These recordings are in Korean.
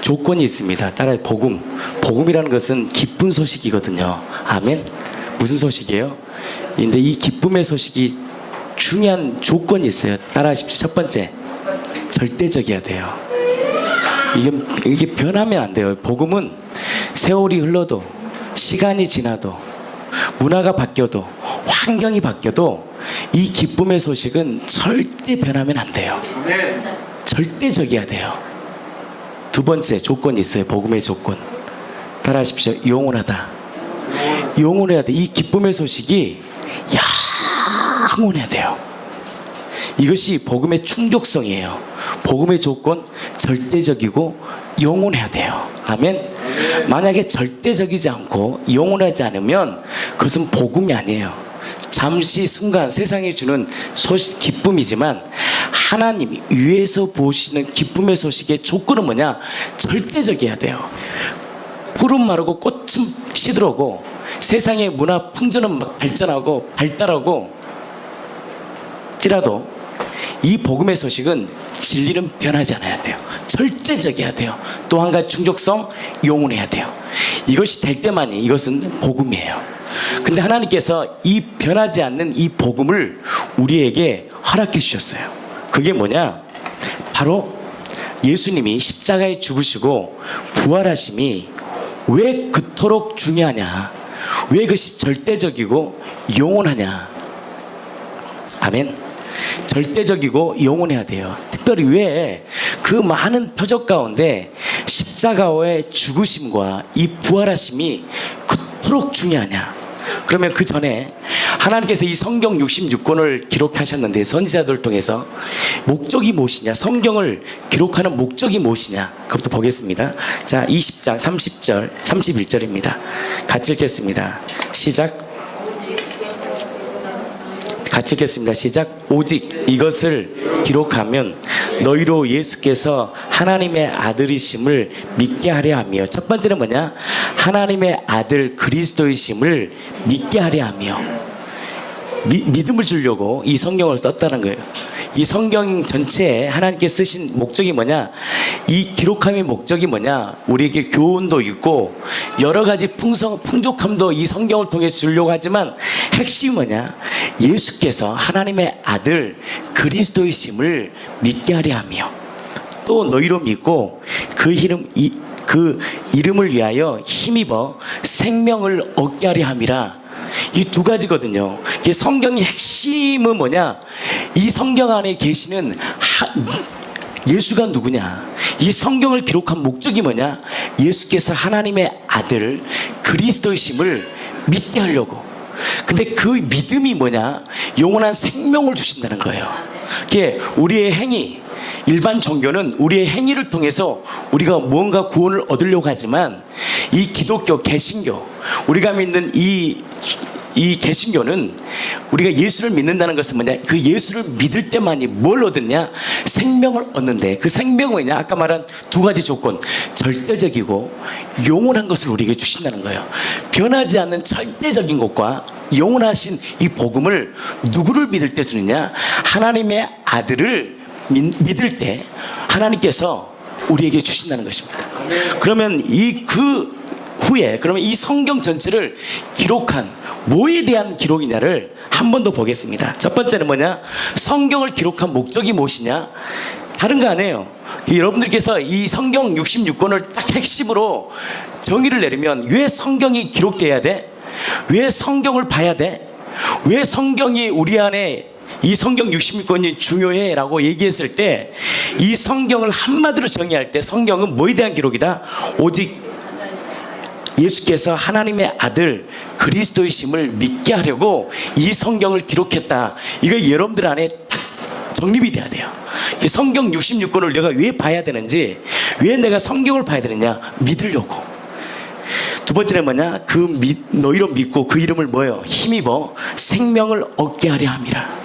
조건이 있습니다. 따라서 복음이라는 것은 기쁜 소식이거든요. 아멘. 무슨 소식이에요? 근데 이 기쁨의 소식이 중요한 조건이 있어요. 따라하십시오. 첫 번째, 절대적이어야 돼요. 이게 변하면 안 돼요. 복음은 세월이 흘러도, 시간이 지나도, 문화가 바뀌어도, 환경이 바뀌어도 이 기쁨의 소식은 절대 변하면 안 돼요. 절대적이어야 돼요. 두 번째 조건이 있어요. 복음의 조건. 따라하십시오. 영원하다. 영원해야 돼. 이 기쁨의 소식이 영원해야 돼요. 이것이 복음의 충족성이에요. 복음의 조건, 절대적이고 영원해야 돼요. 아멘. 만약에 절대적이지 않고 영원하지 않으면 그것은 복음이 아니에요. 잠시 순간 세상이 주는 소식, 기쁨이지만 하나님 위에서 보시는 기쁨의 소식의 조건은 뭐냐? 절대적이어야 돼요. 푸른 마르고 꽃은 시들어오고 세상의 문화 풍조는 발전하고 발달하고 찌라도 이 복음의 소식은 진리는 변하지 않아야 돼요. 절대적이어야 돼요. 또 한 가지 충족성, 영원해야 돼요. 이것이 될 때만이 이것은 복음이에요. 근데 하나님께서 이 변하지 않는 이 복음을 우리에게 허락해 주셨어요. 그게 뭐냐? 바로 예수님이 십자가에 죽으시고 부활하심이 왜 그토록 중요하냐? 왜 그것이 절대적이고 영원하냐? 아멘. 절대적이고 영원해야 돼요. 특별히 왜 그 많은 표적 가운데 십자가의 죽으심과 이 부활하심이 그토록 중요하냐? 그러면 그 전에 하나님께서 이 성경 66권을 기록하셨는데 선지자들을 통해서 목적이 무엇이냐? 성경을 기록하는 목적이 무엇이냐? 그것부터 보겠습니다. 자, 20장 30절 31절입니다. 같이 읽겠습니다. 시작. 같이 읽겠습니다. 시작. 오직 이것을 기록하면 너희로 예수께서 하나님의 아들이심을 믿게 하려 하며, 첫 번째는 뭐냐? 하나님의 아들 그리스도이심을 믿게 하려 하며, 믿음을 주려고 이 성경을 썼다는 거예요. 이 성경 전체에 하나님께 쓰신 목적이 뭐냐? 이 기록함의 목적이 뭐냐? 우리에게 교훈도 있고 여러 가지 풍족함도 이 성경을 통해 주려고 하지만 핵심이 뭐냐? 예수께서 하나님의 아들 그리스도이심을 믿게 하려 하며, 또 너희로 믿고 그 이름을 위하여 힘입어 생명을 얻게 하려 함이라. 이 두 가지거든요. 이 성경의 핵심은 뭐냐? 이 성경 안에 계시는 예수가 누구냐? 이 성경을 기록한 목적이 뭐냐? 예수께서 하나님의 아들 그리스도이심을 믿게 하려고. 근데 그 믿음이 뭐냐? 영원한 생명을 주신다는 거예요. 이게 우리의 행위, 일반 종교는 우리의 행위를 통해서 우리가 무언가 구원을 얻으려고 하지만 이 기독교, 개신교, 우리가 믿는 이 개신교는 우리가 예수를 믿는다는 것은 뭐냐? 그 예수를 믿을 때만이 뭘 얻느냐? 생명을 얻는데, 그 생명은 뭐냐? 아까 말한 두 가지 조건, 절대적이고 영원한 것을 우리에게 주신다는 거예요. 변하지 않는 절대적인 것과 영원하신 이 복음을 누구를 믿을 때 주느냐? 하나님의 아들을 믿을 때 하나님께서 우리에게 주신다는 것입니다. 그러면 그러면 이 성경 전체를 기록한 뭐에 대한 기록이냐를 한 번 더 보겠습니다. 첫 번째는 뭐냐? 성경을 기록한 목적이 무엇이냐? 다른 거 아니에요. 여러분들께서 이 성경 66권을 딱 핵심으로 정의를 내리면, 왜 성경이 기록돼야 돼? 왜 성경을 봐야 돼? 왜 성경이 우리 안에 이 성경 66권이 중요해 라고 얘기했을 때, 이 성경을 한마디로 정의할 때 성경은 뭐에 대한 기록이다? 오직 예수께서 하나님의 아들 그리스도이심을 믿게 하려고 이 성경을 기록했다. 이거 여러분들 안에 딱 정립이 돼야 돼요. 이 성경 66권을 내가 왜 봐야 되는지, 왜 내가 성경을 봐야 되느냐? 믿으려고. 두 번째는 뭐냐? 너희로 믿고 그 이름을 뭐예요? 힘입어 생명을 얻게 하려 함이라.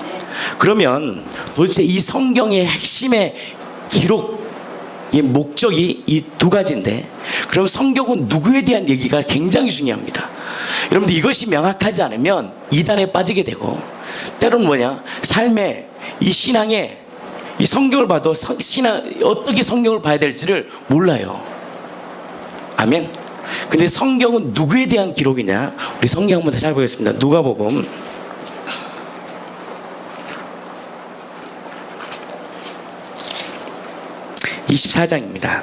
그러면 도대체 이 성경의 핵심의 기록, 이 목적이 이 두 가지인데, 그럼 성경은 누구에 대한 얘기가 굉장히 중요합니다. 여러분들 이것이 명확하지 않으면 이단에 빠지게 되고, 때로는 뭐냐? 삶의 이 신앙에 이 성경을 봐도 어떻게 성경을 봐야 될지를 몰라요. 아멘. 근데 성경은 누구에 대한 기록이냐? 우리 성경 한번 다시 찾아보겠습니다. 누가복음 24장입니다.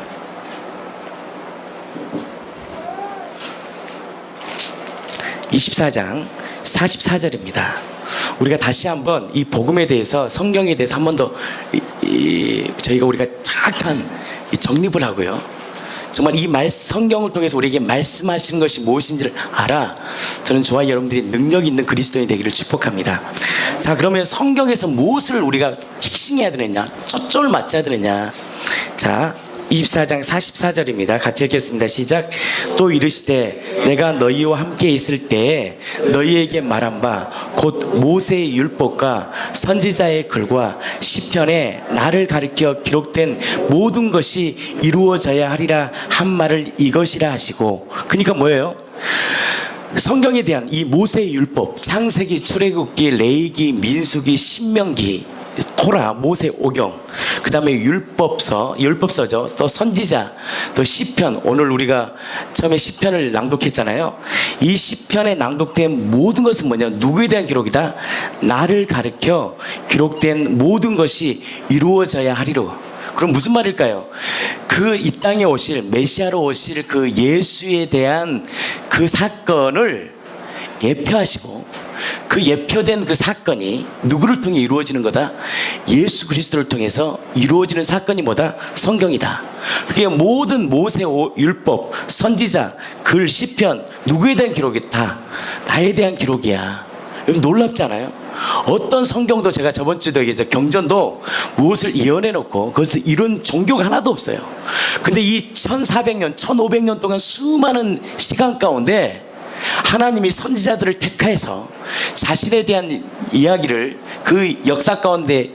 24장 44절입니다. 우리가 다시 한번 이 복음에 대해서, 성경에 대해서 한 번 더 우리가 정확한 정립을 하고요. 정말 이 성경을 통해서 우리에게 말씀하시는 것이 무엇인지를 알아, 저는 저와 여러분들이 능력 있는 그리스도인이 되기를 축복합니다. 자, 그러면 성경에서 무엇을 우리가 픽싱해야 되느냐, 초점을 맞춰야 되느냐. 자, 24장 44절입니다. 같이 읽겠습니다. 시작. 또 이르시되 내가 너희와 함께 있을 때에 너희에게 말한 바 곧 모세의 율법과 선지자의 글과 시편에 나를 가리켜 기록된 모든 것이 이루어져야 하리라 한 말을 이것이라 하시고. 그러니까 뭐예요? 성경에 대한 이 모세의 율법, 창세기, 출애굽기, 레위기, 민수기, 신명기, 토라, 모세 오경, 그 다음에 율법서죠. 또 선지자, 또 시편. 오늘 우리가 처음에 시편을 낭독했잖아요. 이 시편에 낭독된 모든 것은 뭐냐? 누구에 대한 기록이다? 나를 가르쳐 기록된 모든 것이 이루어져야 하리로. 그럼 무슨 말일까요? 이 땅에 오실, 메시아로 오실 그 예수에 대한 그 사건을 예표하시고, 그 예표된 그 사건이 누구를 통해 이루어지는 거다? 예수 그리스도를 통해서 이루어지는 사건이 뭐다? 성경이다. 그게 모든 모세 율법, 선지자, 글, 시편, 누구에 대한 기록이 다 나에 대한 기록이야. 여러분 놀랍잖아요. 어떤 성경도, 제가 저번 주도 얘기했죠, 경전도 무엇을 이어내 놓고 그것을 이룬 종교가 하나도 없어요. 근데 이 1400년, 1500년 동안 수많은 시간 가운데 하나님이 선지자들을 택해서 자신에 대한 이야기를 그 역사 가운데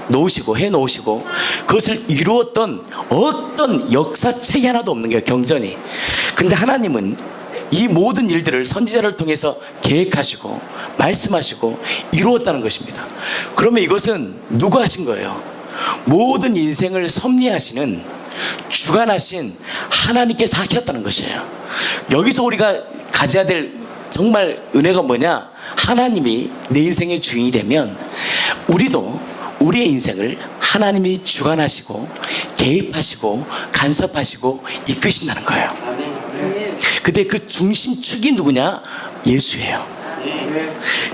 해놓으시고 그것을 이루었던 어떤 역사책이 하나도 없는 거예요, 경전이. 근데 하나님은 이 모든 일들을 선지자를 통해서 계획하시고 말씀하시고 이루었다는 것입니다. 그러면 이것은 누가 하신 거예요? 모든 인생을 섭리하시는, 주관하신 하나님께서 하셨다는 것이에요. 여기서 우리가 가져야 될 정말 은혜가 뭐냐? 하나님이 내 인생의 주인이 되면 우리도 우리의 인생을 하나님이 주관하시고 개입하시고 간섭하시고 이끄신다는 거예요. 근데 그 중심축이 누구냐? 예수예요.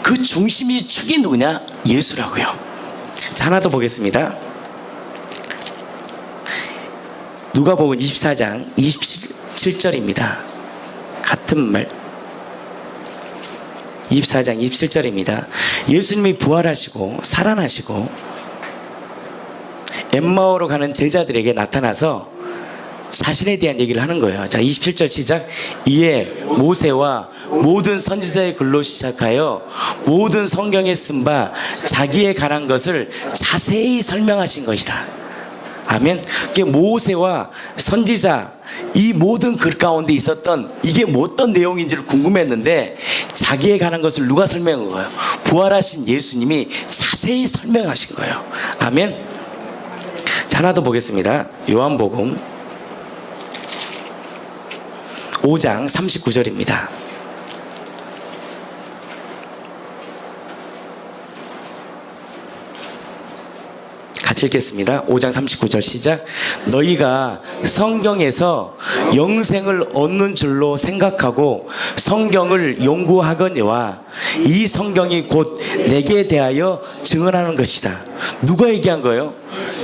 그 중심이 축이 누구냐? 예수라고요. 자, 하나 더 보겠습니다. 누가복음 24장 27절입니다. 같은 말. 24장 27절입니다. 예수님이 부활하시고 살아나시고 엠마오로 가는 제자들에게 나타나서 자신에 대한 얘기를 하는 거예요. 자, 27절 시작. 이에 모세와 모든 선지자의 글로 시작하여 모든 성경에 쓴 바 자기에 관한 것을 자세히 설명하신 것이다. 아멘. 모세와 선지자, 이 모든 글 가운데 있었던 이게 어떤 내용인지를 궁금했는데 자기에 관한 것을 누가 설명한 거예요? 부활하신 예수님이 자세히 설명하신 거예요. 아멘. 자, 하나 더 보겠습니다. 요한복음 5장 39절입니다. 같이 읽겠습니다. 5장 39절 시작. 너희가 성경에서 영생을 얻는 줄로 생각하고 성경을 연구하거니와 이 성경이 곧 내게 대하여 증언하는 것이다. 누가 얘기한 거예요?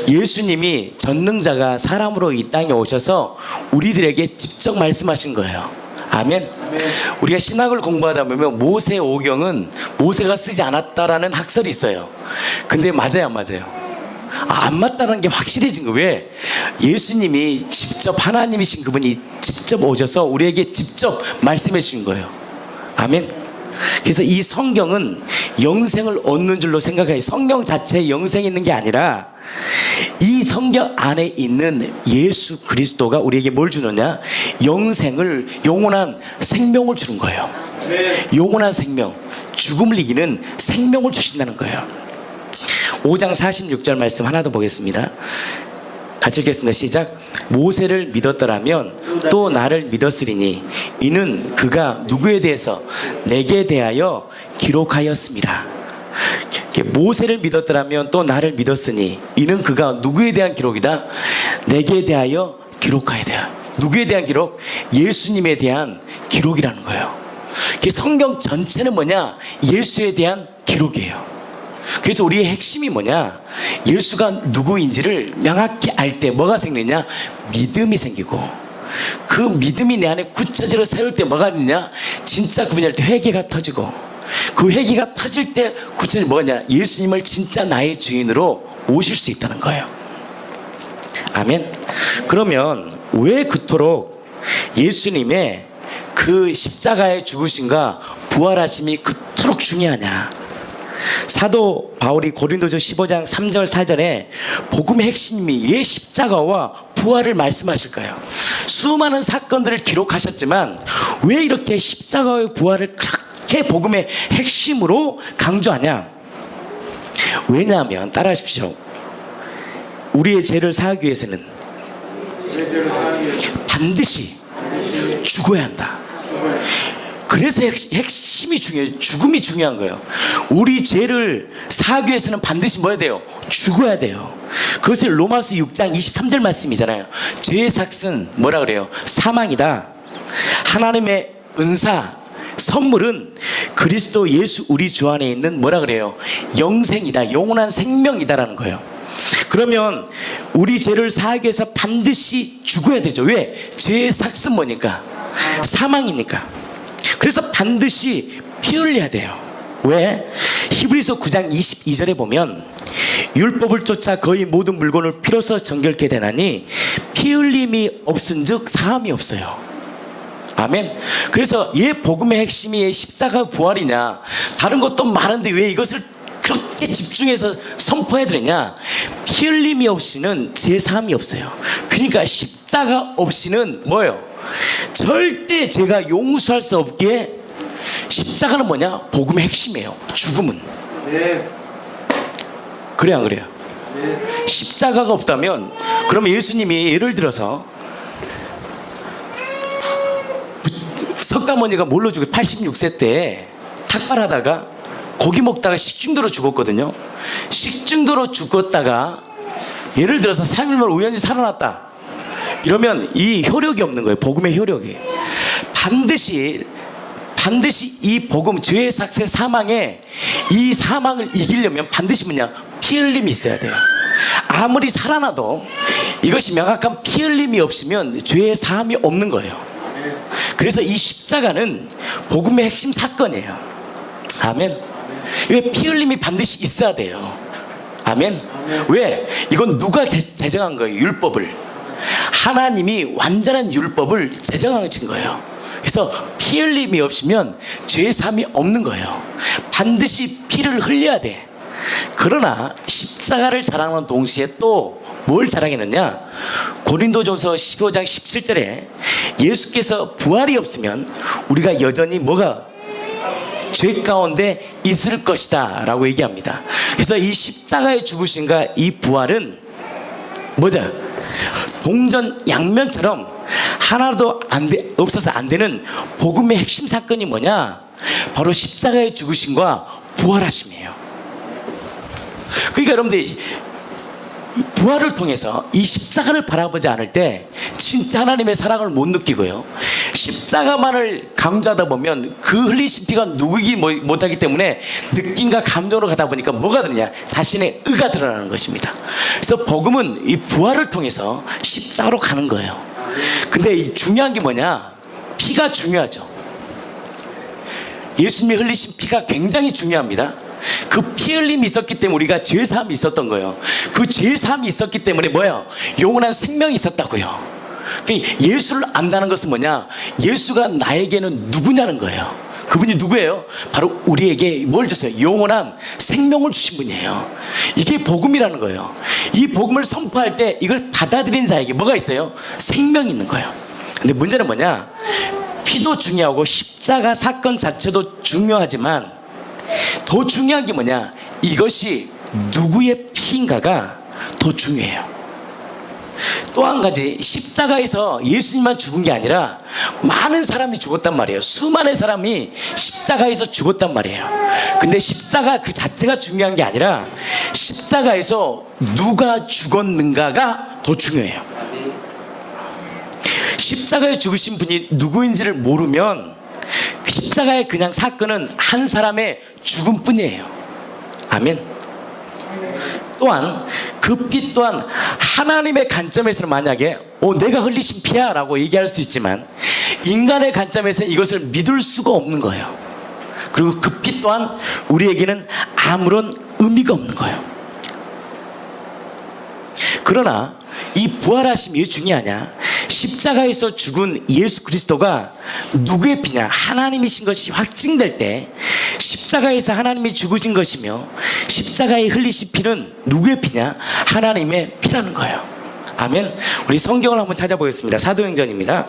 예수님이 전능자가 사람으로 이 땅에 오셔서 우리들에게 직접 말씀하신 거예요. 아멘. 우리가 신학을 공부하다 보면 모세 오경은 모세가 쓰지 않았다라는 학설이 있어요. 근데 맞아요, 안 맞아요? 안 맞다는 게 확실해진 거. 왜? 예수님이 직접, 하나님이신 그분이 직접 오셔서 우리에게 직접 말씀해 주신 거예요. 아멘. 그래서 이 성경은 영생을 얻는 줄로 생각해요. 성경 자체에 영생이 있는 게 아니라 이 성경 안에 있는 예수 그리스도가 우리에게 뭘 주느냐? 영생을, 영원한 생명을 주는 거예요. 영원한 생명, 죽음을 이기는 생명을 주신다는 거예요. 5장 46절 말씀 하나 더 보겠습니다. 같이 읽겠습니다. 시작. 모세를 믿었더라면 또 나를 믿었으리니 이는 그가 누구에 대해서 내게 대하여 기록하였습니다. 모세를 믿었더라면 또 나를 믿었으니 이는 그가 누구에 대한 기록이다? 내게 대하여 기록하여야 돼요. 누구에 대한 기록? 예수님에 대한 기록이라는 거예요. 성경 전체는 뭐냐? 예수에 대한 기록이에요. 그래서 우리의 핵심이 뭐냐? 예수가 누구인지를 명확히 알 때 뭐가 생기냐? 믿음이 생기고, 그 믿음이 내 안에 구체적으로 세울 때 뭐가 되냐? 진짜 그분이 할 때 회개가 터지고, 그 회개가 터질 때 구체적으로 뭐냐? 예수님을 진짜 나의 주인으로 모실 수 있다는 거예요. 아멘. 그러면 왜 그토록 예수님의 그 십자가의 죽으심과 부활하심이 그토록 중요하냐? 사도 바울이 고린도전 15장 3절 4절에 복음의 핵심이 왜 십자가와 부활을 말씀하실까요? 수많은 사건들을 기록하셨지만 왜 이렇게 십자가의 부활을 그렇게 복음의 핵심으로 강조하냐? 왜냐하면 따라하십시오. 우리의 죄를 사하기 위해서는 반드시 죽어야 한다. 그래서 핵심이 중요해요. 죽음이 중요한 거예요. 우리 죄를 사하기 위해서는 반드시 뭐 해야 돼요? 죽어야 돼요. 그것을 로마서 6장 23절 말씀이잖아요. 죄의 삭은 뭐라 그래요? 사망이다. 하나님의 은사, 선물은 그리스도 예수 우리 주 안에 있는 뭐라 그래요? 영생이다. 영원한 생명이다라는 거예요. 그러면 우리 죄를 사하기 위해서 반드시 죽어야 되죠. 왜? 죄의 삭은 뭐니까? 사망이니까. 그래서 반드시 피 흘려야 돼요. 왜? 히브리서 9장 22절에 보면 율법을 쫓아 거의 모든 물건을 피로써 정결케 되나니 피 흘림이 없은즉 사함이 없어요. 아멘. 그래서 이 복음의 핵심이 십자가 부활이냐? 다른 것도 많은데 왜 이것을 그렇게 집중해서 선포해야 되느냐? 피 흘림이 없이는 제 사함이 없어요. 그러니까 십자가 없이는 뭐예요? 절대 제가 용서할 수 없기에 십자가는 뭐냐? 복음의 핵심이에요. 죽음은. 네. 그래요, 안 그래요? 네. 십자가가 없다면 그러면 예수님이 예를 들어서 석가모니가 뭘로 죽어요? 86세 때 탁발하다가 고기 먹다가 식중독으로 죽었거든요. 식중독으로 죽었다가 예를 들어서 3일 만에 우연히 살아났다. 이러면 이 효력이 없는 거예요. 복음의 효력이. 반드시 이 복음, 죄의 삭새 사망에 이 사망을 이기려면 반드시 뭐냐? 피 흘림이 있어야 돼요. 아무리 살아나도 이것이 명확한 피 흘림이 없으면 죄의 사함이 없는 거예요. 그래서 이 십자가는 복음의 핵심 사건이에요. 아멘. 왜? 피 흘림이 반드시 있어야 돼요. 아멘. 왜? 이건 누가 제정한 거예요? 율법을. 하나님이 완전한 율법을 제정하신 거예요. 그래서 피 흘림이 없으면 죄사함이 없는 거예요. 반드시 피를 흘려야 돼. 그러나 십자가를 자랑하는 동시에 또 뭘 자랑했느냐? 고린도전서 15장 17절에 예수께서 부활이 없으면 우리가 여전히 뭐가? 죄 가운데 있을 것이다 라고 얘기합니다. 그래서 이 십자가의 죽으심과 이 부활은 뭐죠? 동전 양면처럼 하나도 없어서 안 되는 복음의 핵심 사건이 뭐냐? 바로 십자가의 죽으심과 부활하심이에요. 그러니까 여러분들 부활을 통해서 이 십자가를 바라보지 않을 때 진짜 하나님의 사랑을 못 느끼고요, 십자가만을 강조하다 보면 그 흘리신 피가 누구이기 못하기 때문에 느낌과 감정으로 가다 보니까 뭐가 되느냐? 자신의 의가 드러나는 것입니다. 그래서 복음은 이 부활을 통해서 십자가로 가는 거예요. 근데 이 중요한 게 뭐냐? 피가 중요하죠. 예수님이 흘리신 피가 굉장히 중요합니다. 그 피 흘림이 있었기 때문에 우리가 죄사함이 있었던 거예요. 그 죄사함이 있었기 때문에 뭐예요? 영원한 생명이 있었다고요. 예수를 안다는 것은 뭐냐? 예수가 나에게는 누구냐는 거예요. 그분이 누구예요? 바로 우리에게 뭘 줬어요? 영원한 생명을 주신 분이에요. 이게 복음이라는 거예요. 이 복음을 선포할 때 이걸 받아들인 자에게 뭐가 있어요? 생명이 있는 거예요. 근데 문제는 뭐냐? 피도 중요하고 십자가 사건 자체도 중요하지만 더 중요한 게 뭐냐? 이것이 누구의 피인가가 더 중요해요. 또 한 가지, 십자가에서 예수님만 죽은 게 아니라 많은 사람이 죽었단 말이에요. 수많은 사람이 십자가에서 죽었단 말이에요. 근데 십자가 그 자체가 중요한 게 아니라 십자가에서 누가 죽었는가가 더 중요해요. 십자가에 죽으신 분이 누구인지를 모르면 십자가의 그냥 사건은 한 사람의 죽음뿐이에요. 아멘. 또한 그 피 또한 하나님의 관점에서는 만약에 내가 흘리신 피야 라고 얘기할 수 있지만, 인간의 관점에서는 이것을 믿을 수가 없는 거예요. 그리고 그 피 또한 우리에게는 아무런 의미가 없는 거예요. 그러나 이 부활하심이 왜 중요하냐, 십자가에서 죽은 예수 그리스도가 누구의 피냐, 하나님이신 것이 확증될 때 십자가에서 하나님이 죽으신 것이며 십자가에 흘리신 피는 누구의 피냐, 하나님의 피라는 거예요. 아멘. 우리 성경을 한번 찾아보겠습니다. 사도행전입니다.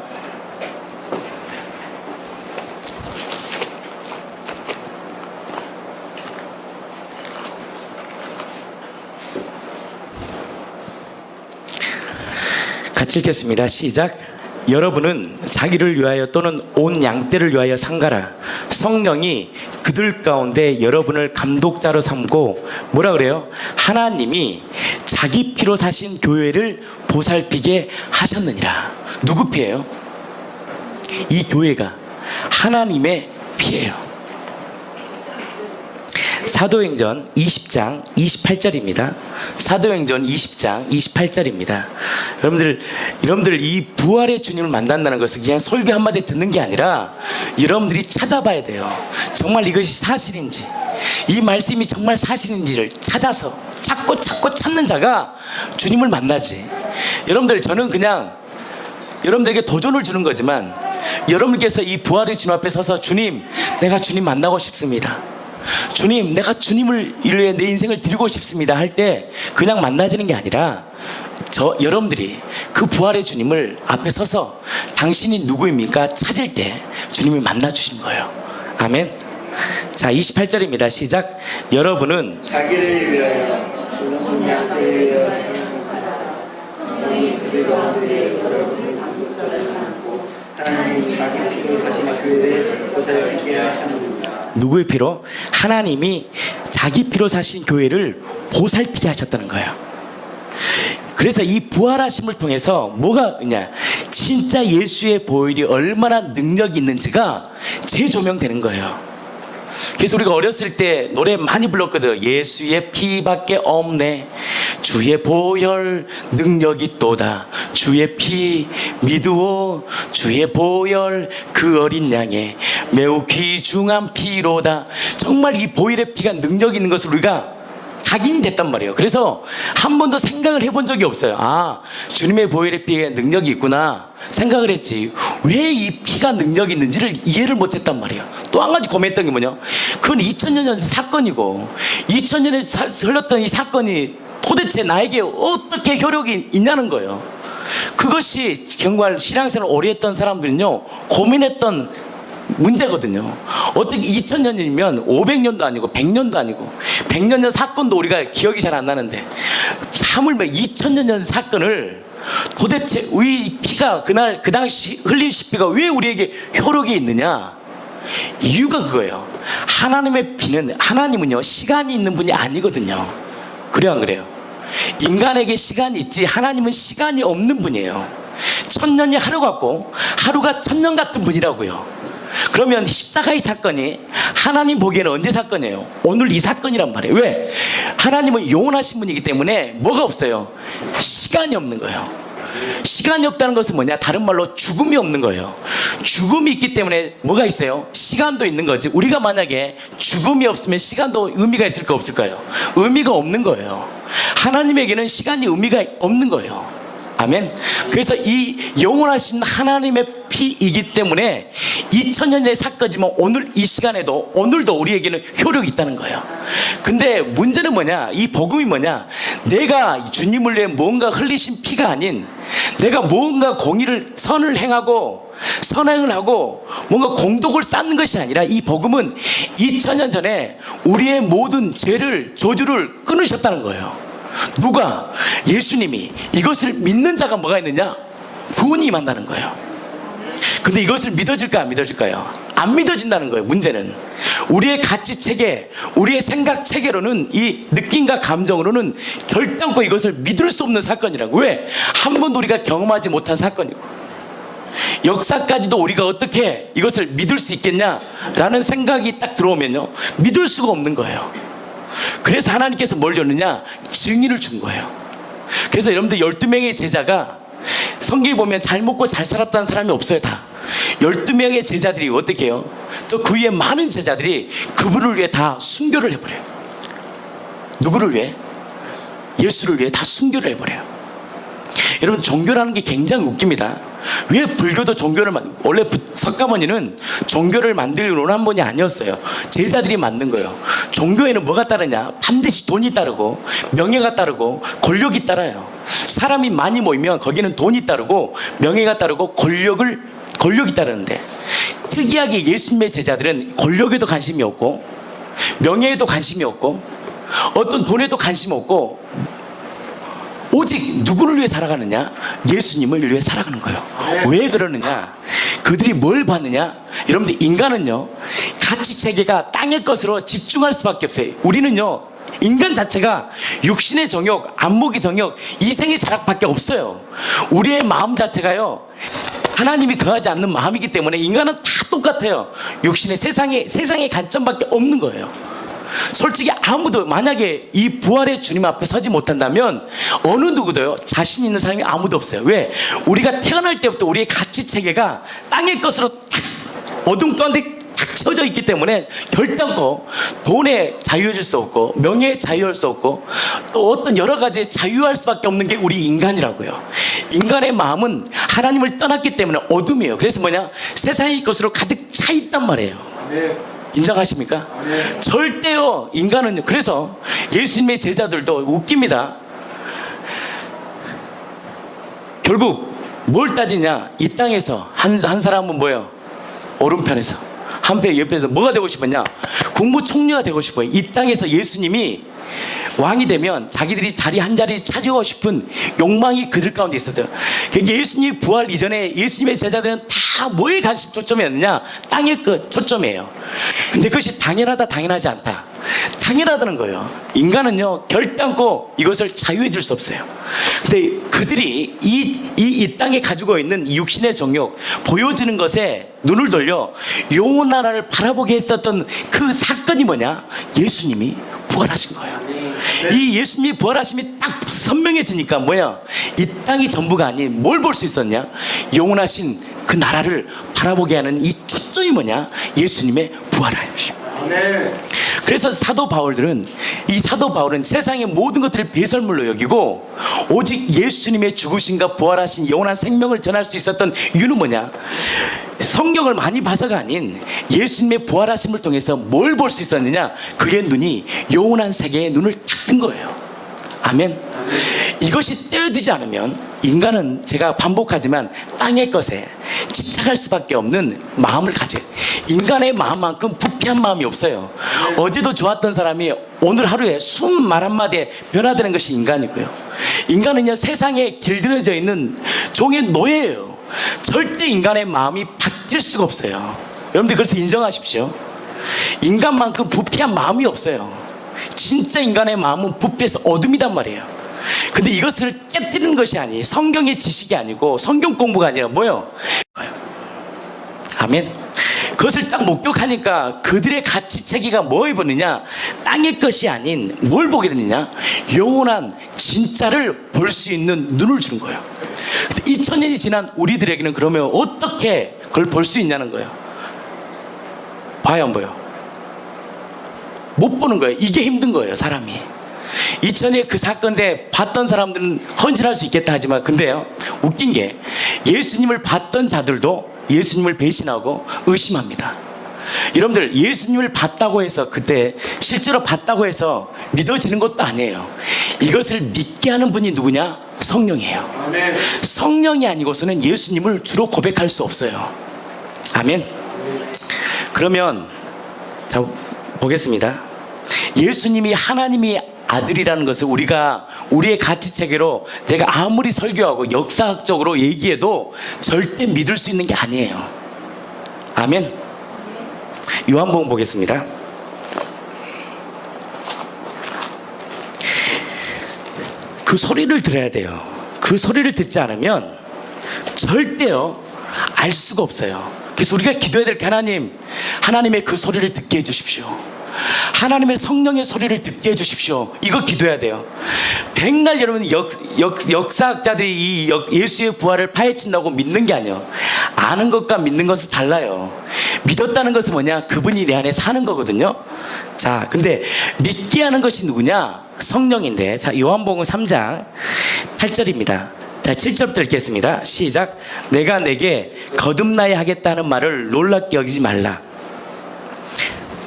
같이 읽겠습니다. 시작. 여러분은 자기를 위하여 또는 온 양떼를 위하여 상가라. 성령이 그들 가운데 여러분을 감독자로 삼고 뭐라 그래요? 하나님이 자기 피로 사신 교회를 보살피게 하셨느니라. 누구 피예요? 이 교회가 하나님의 피예요. 사도행전 20장 28절입니다. 사도행전 20장 28절입니다. 여러분들 이 부활의 주님을 만난다는 것은 그냥 설교 한마디 듣는 게 아니라 여러분들이 찾아봐야 돼요. 정말 이것이 사실인지, 이 말씀이 정말 사실인지를 찾아서 찾고 찾는 자가 주님을 만나지. 여러분들, 저는 그냥 여러분들에게 도전을 주는 거지만, 여러분께서 이 부활의 주님 앞에 서서 주님, 내가 주님 만나고 싶습니다, 주님, 내가 주님을 위해 내 인생을 드리고 싶습니다 할 때 그냥 만나지는 게 아니라 여러분들이 그 부활의 주님을 앞에 서서 당신이 누구입니까? 찾을 때 주님을 만나 주신 거예요. 아멘. 자, 28절입니다. 시작. 여러분은 자기를 위하여 온 양떼를 위하여 성령이 그들 가운데 여러분을 감독자로 삼고 하나님 자기 피로 사신 교회를 보살피게 하셨느니라. 누구의 피로? 하나님이 자기 피로 사신 교회를 보살피게 하셨다는 거예요. 그래서 이 부활하심을 통해서 뭐가 있냐, 진짜 예수의 보혈이 얼마나 능력이 있는지가 재조명되는 거예요. 그래서 우리가 어렸을 때 노래 많이 불렀거든. 예수의 피밖에 없네, 주의 보혈 능력이 있도다, 주의 피 믿으오, 주의 보혈 그 어린 양의 매우 귀중한 피로다. 정말 이 보혈의 피가 능력이 있는 것을 우리가 각인이 됐단 말이에요. 그래서 한 번도 생각을 해본 적이 없어요. 아, 주님의 보혈의 피에 능력이 있구나 생각을 했지, 왜 이 피가 능력이 있는지를 이해를 못했단 말이에요. 또 한 가지 고민했던 게 뭐냐, 그건 2000년 전 사건이고 2000년에 흘렀던 이 사건이 도대체 나에게 어떻게 효력이 있냐는 거예요. 그것이 정말 신앙생활을 오래 했던 사람들은요 고민했던 문제거든요. 어떻게 2000년이면 500년도 아니고 100년도 아니고 100년 전 사건도 우리가 기억이 잘 안 나는데, 하물며 2000년 전 사건을 도대체 우리 피가 그 당시 흘린 피가 왜 우리에게 효력이 있느냐, 이유가 그거예요. 하나님의 피는, 하나님은요 시간이 있는 분이 아니거든요. 그래요 안 그래요? 인간에게 시간이 있지 하나님은 시간이 없는 분이에요. 1000년이 하루 같고 하루가 1000년 같은 분이라고요. 그러면 십자가의 사건이 하나님 보기에는 언제 사건이에요? 오늘 이 사건이란 말이에요. 왜? 하나님은 영원하신 분이기 때문에 뭐가 없어요? 시간이 없는 거예요. 시간이 없다는 것은 뭐냐? 다른 말로 죽음이 없는 거예요. 죽음이 있기 때문에 뭐가 있어요? 시간도 있는 거지. 우리가 만약에 죽음이 없으면 시간도 의미가 있을까 없을까요? 의미가 없는 거예요. 하나님에게는 시간이 의미가 없는 거예요. 아멘. 그래서 이 영원하신 하나님의 피이기 때문에 2000년의 사건이지만 오늘 이 시간에도, 오늘도 우리에게는 효력이 있다는 거예요. 근데 문제는 뭐냐, 이 복음이 뭐냐, 내가 주님을 위해 뭔가 흘리신 피가 아닌, 내가 뭔가 공의를 선을 행하고 선행을 하고 뭔가 공덕을 쌓는 것이 아니라, 이 복음은 2000년 전에 우리의 모든 죄를, 저주를 끊으셨다는 거예요. 누가? 예수님이. 이것을 믿는 자가 뭐가 있느냐? 구원이 임한다는 거예요. 근데 이것을 믿어질까 안 믿어질까요? 안 믿어진다는 거예요. 문제는 우리의 가치 체계, 우리의 생각 체계로는, 이 느낌과 감정으로는 결단코 이것을 믿을 수 없는 사건이라고. 왜? 한 번도 우리가 경험하지 못한 사건이고, 역사까지도 우리가 어떻게 이것을 믿을 수 있겠냐라는 생각이 딱 들어오면요, 믿을 수가 없는 거예요. 그래서 하나님께서 뭘 줬느냐? 증인을 준 거예요. 그래서 여러분들 12명의 제자가 성경에 보면 잘 먹고 잘 살았다는 사람이 없어요. 다 12명의 제자들이 어떻게 해요? 또 그 위에 많은 제자들이 그분을 위해 다 순교를 해버려요. 누구를 위해? 예수를 위해 다 순교를 해버려요. 여러분, 종교라는 게 굉장히 웃깁니다. 왜 불교도 종교를 원래 석가모니는 종교를 만들 원한분이 아니었어요. 제자들이 만든 거예요. 종교에는 뭐가 따르냐? 반드시 돈이 따르고 명예가 따르고 권력이 따라요. 사람이 많이 모이면 거기는 돈이 따르고 명예가 따르고 권력이 따르는데, 특이하게 예수님의 제자들은 권력에도 관심이 없고 명예에도 관심이 없고 어떤 돈에도 관심 없고 오직 누구를 위해 살아가느냐? 예수님을 위해 살아가는 거예요. 왜 그러느냐? 그들이 뭘 봤느냐? 여러분들, 인간은요, 가치 체계가 땅의 것으로 집중할 수밖에 없어요. 우리는요, 인간 자체가 육신의 정욕, 안목의 정욕, 이생의 자락밖에 없어요. 우리의 마음 자체가요, 하나님이 거하지 않는 마음이기 때문에 인간은 다 똑같아요. 육신의 세상의 관점밖에 없는 거예요. 솔직히 아무도 만약에 이 부활의 주님 앞에 서지 못한다면 어느 누구도요, 자신 있는 사람이 아무도 없어요. 왜? 우리가 태어날 때부터 우리의 가치 체계가 땅의 것으로 탁 어둠 가운데 탁 쳐져 있기 때문에 결단코 돈에 자유해질 수 없고 명예에 자유할 수 없고 또 어떤 여러 가지에 자유할 수밖에 없는 게 우리 인간이라고요. 인간의 마음은 하나님을 떠났기 때문에 어둠이에요. 그래서 뭐냐? 세상의 것으로 가득 차 있단 말이에요. 인정하십니까? 절대요, 인간은요. 그래서 예수님의 제자들도 웃깁니다. 결국 뭘 따지냐? 이 땅에서 한 사람은 뭐예요? 오른편에서, 한편 옆에서 뭐가 되고 싶었냐? 국무총리가 되고 싶어요. 이 땅에서 예수님이 왕이 되면 자기들이 자리 한 자리 차지하고 싶은 욕망이 그들 가운데 있었어요. 예수님이 부활 이전에 예수님의 제자들은 다 뭐에 관심 초점이었느냐? 땅의 것 초점이에요. 근데 그것이 당연하다, 당연하지 않다. 당연하다는 거예요. 인간은요, 결단코 이것을 자유해 줄 수 없어요. 근데 그들이 이 땅에 가지고 있는 이 육신의 정욕, 보여지는 것에 눈을 돌려 영원 나라를 바라보게 했었던 그 사건이 뭐냐? 예수님이 부활하신 거예요. 이 예수님이 부활하심이 딱 선명해지니까 뭐야? 이 땅이 전부가 아닌 뭘 볼 수 있었냐? 영원하신 그 나라를 바라보게 하는 이 초점이 뭐냐? 예수님의 부활하심. 그래서 사도 바울은 세상의 모든 것들을 배설물로 여기고 오직 예수님의 죽으심과 부활하신 영원한 생명을 전할 수 있었던 이유는 뭐냐? 성경을 많이 봐서가 아닌 예수님의 부활하심을 통해서 뭘 볼 수 있었느냐? 그의 눈이 영원한 세계의 눈을 딱 뜬 거예요. 아멘. 이것이 떼어지지 않으면 인간은, 제가 반복하지만, 땅의 것에 집착할 수밖에 없는 마음을 가져요. 인간의 마음만큼 부패한 마음이 없어요. 어제도 좋았던 사람이 오늘 하루에 숨 말 한마디에 변화되는 것이 인간이고요. 인간은요, 세상에 길들여져 있는 종의 노예예요. 절대 인간의 마음이 바뀔 수가 없어요. 여러분들, 그래서 인정하십시오. 인간만큼 부패한 마음이 없어요. 진짜 인간의 마음은 부패해서 어둠이단 말이에요. 근데 이것을 깨뜨리는 것이 아니, 성경의 지식이 아니고 성경 공부가 아니라 뭐예요? 아멘. 그것을 딱 목격하니까 그들의 가치 체계가 뭐 입었느냐? 땅의 것이 아닌 뭘 보게 되느냐? 영원한 진짜를 볼 수 있는 눈을 주는 거예요. 2000년이 지난 우리들에게는 그러면 어떻게 그걸 볼 수 있냐는 거예요. 봐요, 안 보여? 못 보는 거예요. 이게 힘든 거예요, 사람이. 2000년에 그 사건 때 봤던 사람들은 헌신할 수 있겠다 하지만, 근데요, 웃긴 게 예수님을 봤던 자들도 예수님을 배신하고 의심합니다. 여러분들, 예수님을 봤다고 해서, 그때 실제로 봤다고 해서 믿어지는 것도 아니에요. 이것을 믿게 하는 분이 누구냐? 성령이에요. 아멘. 성령이 아니고서는 예수님을 주로 고백할 수 없어요. 아멘. 그러면 자, 보겠습니다. 예수님이 하나님이 아들이라는 것을 우리가 우리의 가치 체계로 제가 아무리 설교하고 역사학적으로 얘기해도 절대 믿을 수 있는 게 아니에요. 아멘. 요한복음 보겠습니다. 그 소리를 들어야 돼요. 그 소리를 듣지 않으면 절대요 알 수가 없어요. 그래서 우리가 기도해야 될 게 하나님의 그 소리를 듣게 해주십시오. 하나님의 성령의 소리를 듣게 해주십시오. 이거 기도해야 돼요. 백날 여러분 역사학자들이 이 예수의 부활을 파헤친다고 믿는 게 아니에요. 아는 것과 믿는 것은 달라요. 믿었다는 것은 뭐냐? 그분이 내 안에 사는 거거든요. 자, 근데 믿게 하는 것이 누구냐? 성령인데, 자, 요한복음 3장 8절입니다. 자, 7절부터 읽겠습니다. 시작. 내가 내게 거듭나야 하겠다는 말을 놀랍게 여기지 말라.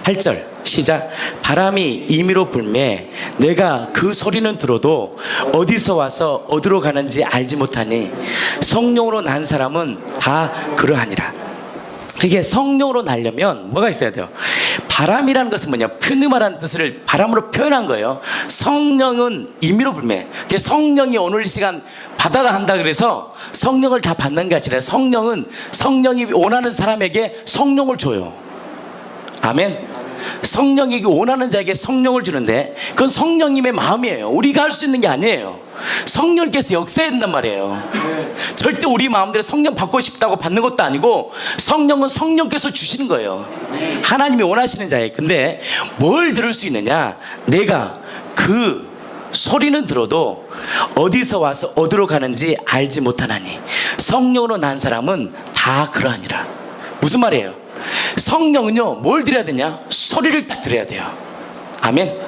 8절 시작. 바람이 임의로 불매 내가 그 소리는 들어도 어디서 와서 어디로 가는지 알지 못하니 성령으로 난 사람은 다 그러하니라. 이게 성령으로 나려면 뭐가 있어야 돼요? 바람이라는 것은 뭐냐? 푸니마라는 뜻을 바람으로 표현한 거예요. 성령은 임의로 불매. 성령이 오늘 이 시간 받아라 한다 그래서 성령을 다 받는 게 아니라 성령이 원하는 사람에게 성령을 줘요. 아멘. 성령이 원하는 자에게 성령을 주는데 그건 성령님의 마음이에요. 우리가 할 수 있는 게 아니에요. 성령께서 역사해야 된단 말이에요. 절대 우리 마음대로 성령 받고 싶다고 받는 것도 아니고 성령은 성령께서 주시는 거예요. 하나님이 원하시는 자예요. 근데 뭘 들을 수 있느냐? 내가 그 소리는 들어도 어디서 와서 어디로 가는지 알지 못하나니 성령으로 난 사람은 다 그러하니라. 무슨 말이에요? 성령은요 뭘 들어야 되냐? 소리를 딱 들어야 돼요. 아멘.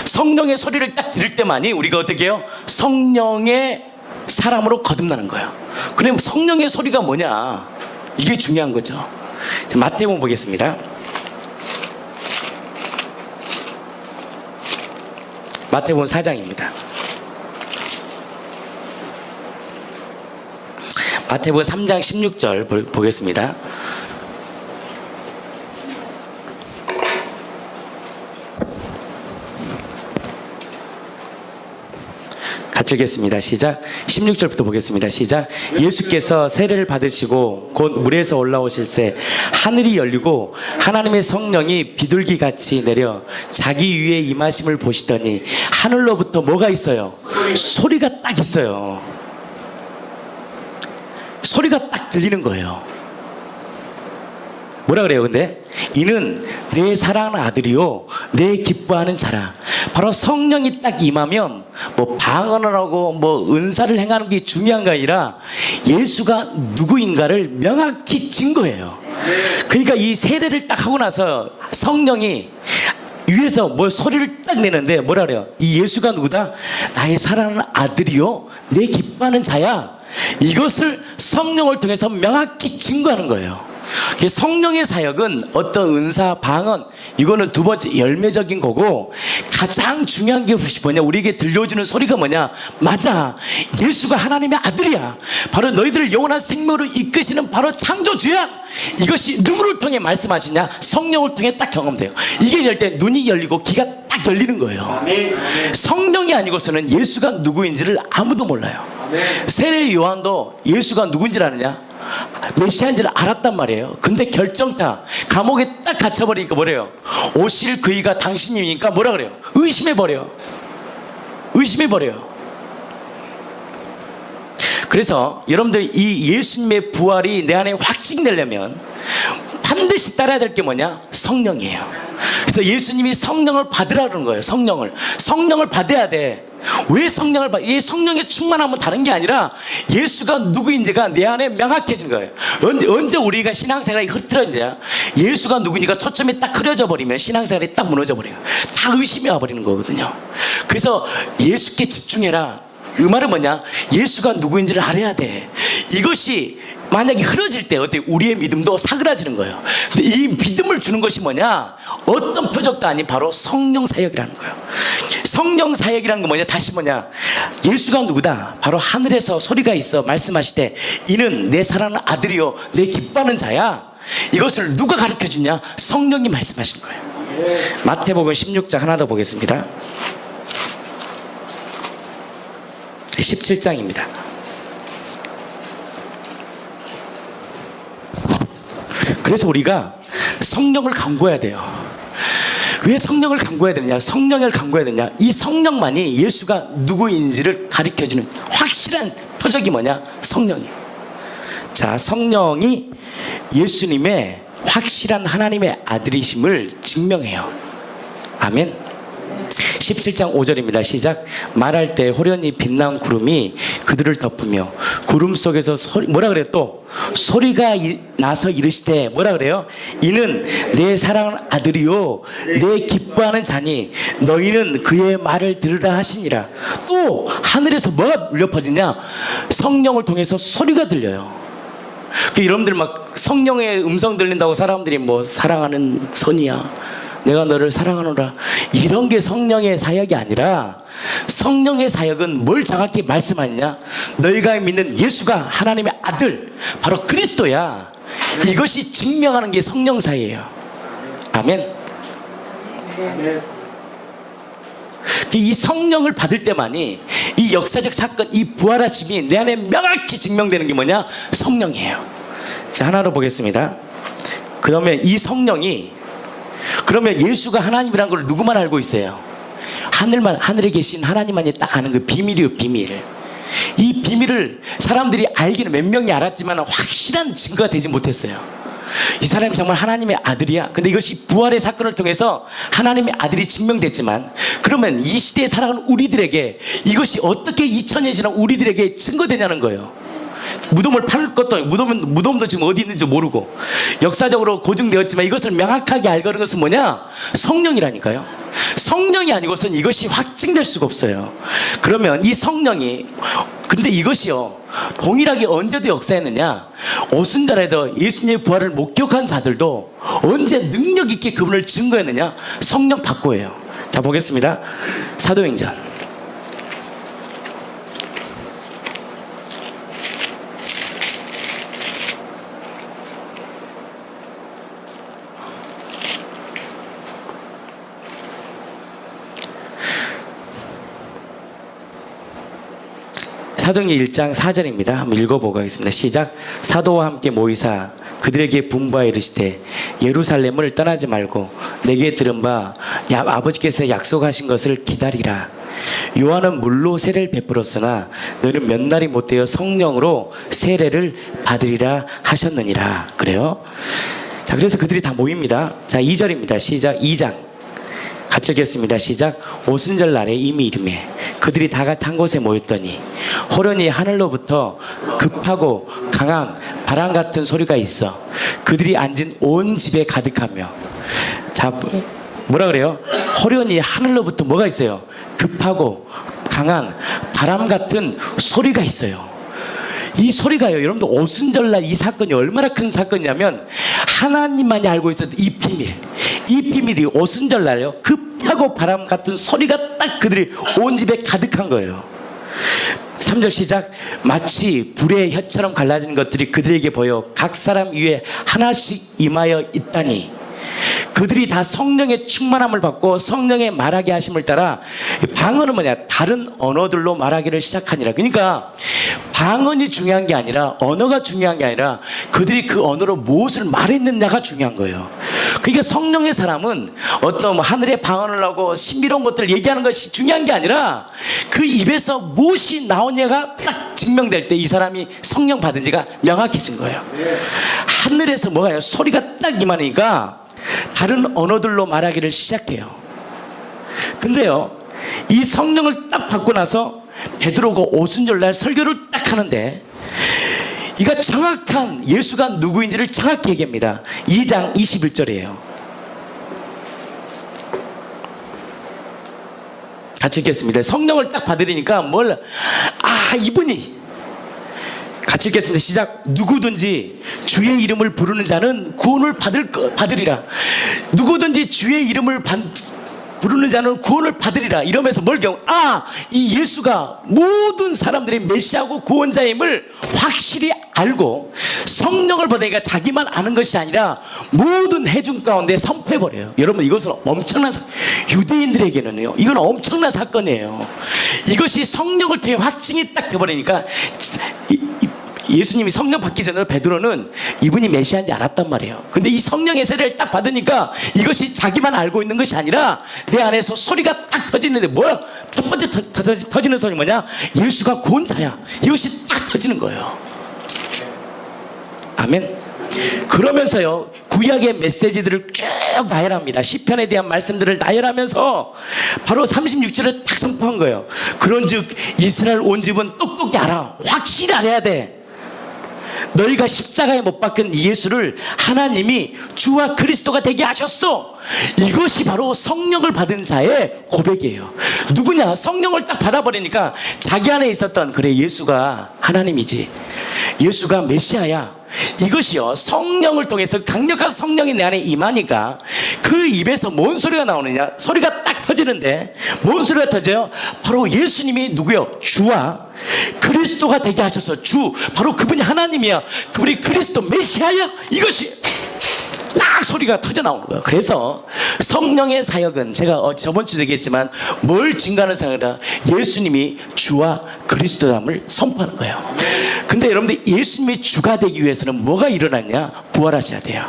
성령의 소리를 딱 들을 때만이 우리가 어떻게 해요? 성령의 사람으로 거듭나는 거예요. 그럼 성령의 소리가 뭐냐? 이게 중요한 거죠. 자, 마태복음 보겠습니다. 마태복음 4장입니다. 마태복음 3장 16절 보겠습니다. 같이 읽겠습니다. 시작. 16절부터 보겠습니다. 시작. 예수께서 세례를 받으시고 곧 물에서 올라오실새 하늘이 열리고 하나님의 성령이 비둘기같이 내려 자기 위에 임하심을 보시더니 하늘로부터 뭐가 있어요? 소리가 딱 있어요. 소리가 딱 들리는 거예요. 뭐라 그래요? 근데 이는 내 사랑하는 아들이요 내 기뻐하는 자라. 바로 성령이 딱 임하면 뭐 방언을 하고 뭐 은사를 행하는 게 중요한 게 아니라 예수가 누구인가를 명확히 증거해요. 그러니까 이 세례를 딱 하고 나서 성령이 위에서 뭐 소리를 딱 내는데 뭐라 그래요? 이 예수가 누구다? 나의 사랑하는 아들이요 내 기뻐하는 자야. 이것을 성령을 통해서 명확히 증거하는 거예요. 성령의 사역은 어떤 은사, 방언, 이거는 두 번째 열매적인 거고, 가장 중요한 게 뭐냐? 우리에게 들려주는 소리가 뭐냐? 맞아, 예수가 하나님의 아들이야. 바로 너희들을 영원한 생명으로 이끄시는 바로 창조주야. 이것이 누구를 통해 말씀하시냐? 성령을 통해 딱 경험돼요. 이게 열 때 눈이 열리고 귀가 딱 열리는 거예요. 성령이 아니고서는 예수가 누구인지를 아무도 몰라요. 세례 요한도 예수가 누군지를 아느냐? 메시아인지를 알았단 말이에요. 근데 결정타 감옥에 딱 갇혀버리니까 뭐래요? 오실 그이가 당신이니까 뭐라 그래요? 의심해버려요. 그래서 여러분들 이 예수님의 부활이 내 안에 확증되려면 반드시 따라야 될 게 뭐냐? 성령이에요. 그래서 예수님이 성령을 받으라 그러는 거예요. 성령을 받아야 돼. 왜 성령을 받아? 이 성령의 충만함은 다른 게 아니라 예수가 누구인지가 내 안에 명확해진 거예요. 언제 우리가 신앙생활이 흐트러지냐? 예수가 누구니까 초점이 딱 흐려져 버리면 신앙생활이 딱 무너져 버려요. 다 의심이 와버리는 거거든요. 그래서 예수께 집중해라. 그 말은 뭐냐? 예수가 누구인지를 알아야 돼. 이것이 만약에 흐려질 때 어때? 우리의 믿음도 사그라지는 거예요. 근데 이 믿음을 주는 것이 뭐냐? 어떤 표적도 아닌 바로 성령 사역이라는 거예요. 성령 사역이라는 건 뭐냐? 다시 뭐냐? 예수가 누구다? 바로 하늘에서 소리가 있어 말씀하시되 이는 내 사랑하는 아들이요 내 기뻐하는 자야. 이것을 누가 가르쳐 주냐? 성령이 말씀하신 거예요. 마태복음 16장 하나 더 보겠습니다. 17장입니다. 그래서 우리가 성령을 간구해야 돼요. 왜 성령을 간구해야 되느냐? 성령을 간구해야 되느냐? 이 성령만이 예수가 누구인지를 가르쳐주는 확실한 표적이 뭐냐? 성령이에요. 자, 성령이 예수님의 확실한 하나님의 아들이심을 증명해요. 아멘. 17장 5절입니다. 시작. 말할 때 호련히 빛난 구름이 그들을 덮으며 구름 속에서 뭐라 그래요? 또 소리가 나서 이르시되 뭐라 그래요? 이는 내 사랑하는 아들이요 내 기뻐하는 자니 너희는 그의 말을 들으라 하시니라. 또 하늘에서 뭐가 울려 퍼지냐? 성령을 통해서 소리가 들려요. 여러분들 막 성령의 음성 들린다고 사람들이 뭐 사랑하는 선이야, 내가 너를 사랑하노라, 이런 게 성령의 사역이 아니라, 성령의 사역은 뭘 정확히 말씀하느냐? 너희가 믿는 예수가 하나님의 아들, 바로 그리스도야. 이것이 증명하는 게 성령 사역이에요. 아멘. 이 성령을 받을 때만이 이 역사적 사건, 이 부활하심이 내 안에 명확히 증명되는 게 뭐냐? 성령이에요. 자, 하나로 보겠습니다. 그러면 이 성령이, 그러면 예수가 하나님이라는 걸 누구만 알고 있어요? 하늘에 계신 하나님만이 딱 아는 그 비밀이에요. 비밀. 이 비밀을 사람들이 알기는 몇 명이 알았지만 확실한 증거가 되지 못했어요. 이 사람이 정말 하나님의 아들이야. 근데 이것이 부활의 사건을 통해서 하나님의 아들이 증명됐지만, 그러면 이 시대에 살아가는 우리들에게 이것이 어떻게 2000년이 지난 우리들에게 증거되냐는 거예요. 무덤을 팔 것도 아니고, 무덤도 지금 어디 있는지 모르고 역사적으로 고증되었지만 이것을 명확하게 알고는 것은 뭐냐? 성령이라니까요. 성령이 아니고선 이것이 확증될 수가 없어요. 그러면 이 성령이, 근데 이것이요 동일하게 언제도 역사했느냐? 오순절에도 예수님의 부활을 목격한 자들도 언제 능력 있게 그분을 증거했느냐? 성령 받고예요. 자, 보겠습니다. 사도행전 사도행전 1장 4절입니다. 한번 읽어보고 하겠습니다. 시작. 사도와 함께 모이사 그들에게 분부하여 이르시되 예루살렘을 떠나지 말고 내게 들은 바 아버지께서 약속하신 것을 기다리라. 요한은 물로 세례를 베풀었으나 너는 몇 날이 못되어 성령으로 세례를 받으리라 하셨느니라. 그래요. 자, 그래서 그들이 다 모입니다. 자, 2절입니다. 시작. 2장 같이 읽겠습니다. 시작. 오순절 날에 이미 이름에 그들이 다 같이 한 곳에 모였더니 호련히 하늘로부터 급하고 강한 바람 같은 소리가 있어 그들이 앉은 온 집에 가득하며. 자, 뭐라 그래요? 호련히 하늘로부터 뭐가 있어요? 급하고 강한 바람 같은 소리가 있어요. 이 소리가요, 여러분들 오순절날 이 사건이 얼마나 큰 사건이냐면 하나님만이 알고 있었던 이 비밀이 오순절날요 급하고 바람 같은 소리가 딱 그들이 온 집에 가득한 거예요. 3절 시작. 마치 불의 혀처럼 갈라진 것들이 그들에게 보여 각 사람 위에 하나씩 임하여 있다니. 그들이 다 성령의 충만함을 받고 성령의 말하게 하심을 따라, 방언은 뭐냐? 다른 언어들로 말하기를 시작하니라. 그러니까 방언이 중요한 게 아니라, 언어가 중요한 게 아니라 그들이 그 언어로 무엇을 말했느냐가 중요한 거예요. 그러니까 성령의 사람은 어떤 하늘의 방언을 하고 신비로운 것들을 얘기하는 것이 중요한 게 아니라 그 입에서 무엇이 나오냐가 딱 증명될 때 이 사람이 성령 받은지가 명확해진 거예요. 하늘에서 뭐가요? 소리가 딱 임하니까 다른 언어들로 말하기를 시작해요. 근데요, 이 성령을 딱 받고 나서 베드로가 오순절날 설교를 딱 하는데, 이가 정확한 예수가 누구인지를 정확히 얘기합니다. 2장 21절이에요. 같이 읽겠습니다. 성령을 딱 받으리니까 이분이, 같이 읽겠습니다. 시작. 누구든지 주의 이름을 부르는 자는 구원을 받으리라. 누구든지 주의 이름을 부르는 자는 구원을 받으리라. 이러면서 이 예수가 모든 사람들의 메시아고 구원자임을 확실히 알고 성령을 받으니까 자기만 아는 것이 아니라 모든 회중 가운데 선포해버려요. 여러분, 이것은 엄청난 유대인들에게는요, 이건 엄청난 사건이에요. 이것이 성령을 통해 확증이 딱 돼버리니까 예수님이 성령 받기 전에 베드로는 이분이 메시아인지 알았단 말이에요. 근데 이 성령의 세례를 딱 받으니까 이것이 자기만 알고 있는 것이 아니라 내 안에서 소리가 딱 터지는데, 뭐야? 첫 번째 터지는 소리 뭐냐? 예수가 구원자야. 이것이 딱 터지는 거예요. 아멘. 그러면서요, 구약의 메시지들을 쭉 나열합니다. 시편에 대한 말씀들을 나열하면서 바로 36절을 딱 선포한 거예요. 그런즉 이스라엘 온 집은 똑똑히 알아. 확실히 알아야 돼. 너희가 십자가에 못 박힌 예수를 하나님이 주와 그리스도가 되게 하셨어. 이것이 바로 성령을 받은 자의 고백이에요. 누구냐? 성령을 딱 받아버리니까 자기 안에 있었던, 그래, 예수가 하나님이지, 예수가 메시아야, 이것이요, 성령을 통해서 강력한 성령이 내 안에 임하니까 그 입에서 뭔 소리가 나오느냐? 소리가 딱 터지는데, 뭔 소리가 터져요? 바로 예수님이 누구요? 주와 그리스도가 되게 하셔서, 주, 바로 그분이 하나님이야, 그분이 그리스도 메시아야. 이것이 딱 소리가 터져 나오는 거예요. 그래서 성령의 사역은, 제가 저번 주도 얘기했지만, 뭘 증거하는 사역이다? 예수님이 주와 그리스도함을 선포하는 거예요. 근데 여러분들, 예수님이 주가 되기 위해서는 뭐가 일어났냐? 부활하셔야 돼요.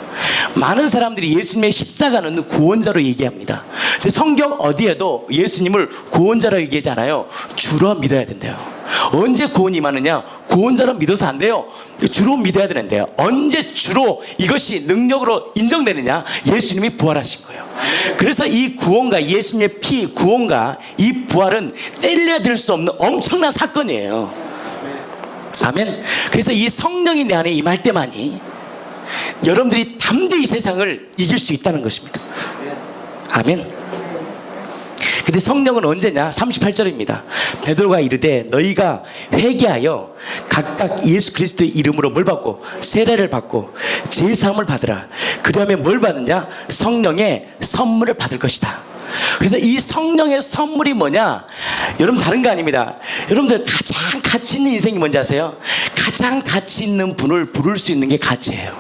많은 사람들이 예수님의 십자가는 구원자로 얘기합니다. 근데 성경 어디에도 예수님을 구원자로 얘기하지 않아요. 주로 믿어야 된대요. 언제 구원이 임하느냐? 구원자로 믿어서 안 돼요. 주로 믿어야 되는데요. 언제 주로 이것이 능력으로 인정되느냐? 예수님이 부활하신 거예요. 그래서 이 구원과 예수님의 피, 구원과 이 부활은 떼려들 수 없는 엄청난 사건이에요. 아멘. 그래서 이 성령이 내 안에 임할 때만이 여러분들이 담대히 세상을 이길 수 있다는 것입니다. 아멘. 근데 성령은 언제냐? 38절입니다. 베드로가 이르되 너희가 회개하여 각각 예수 그리스도의 이름으로 뭘 받고? 세례를 받고 제사함을 받으라. 그러면 뭘 받느냐? 성령의 선물을 받을 것이다. 그래서 이 성령의 선물이 뭐냐? 여러분, 다른 거 아닙니다. 여러분들, 가장 가치 있는 인생이 뭔지 아세요? 가장 가치 있는 분을 부를 수 있는 게 가치예요.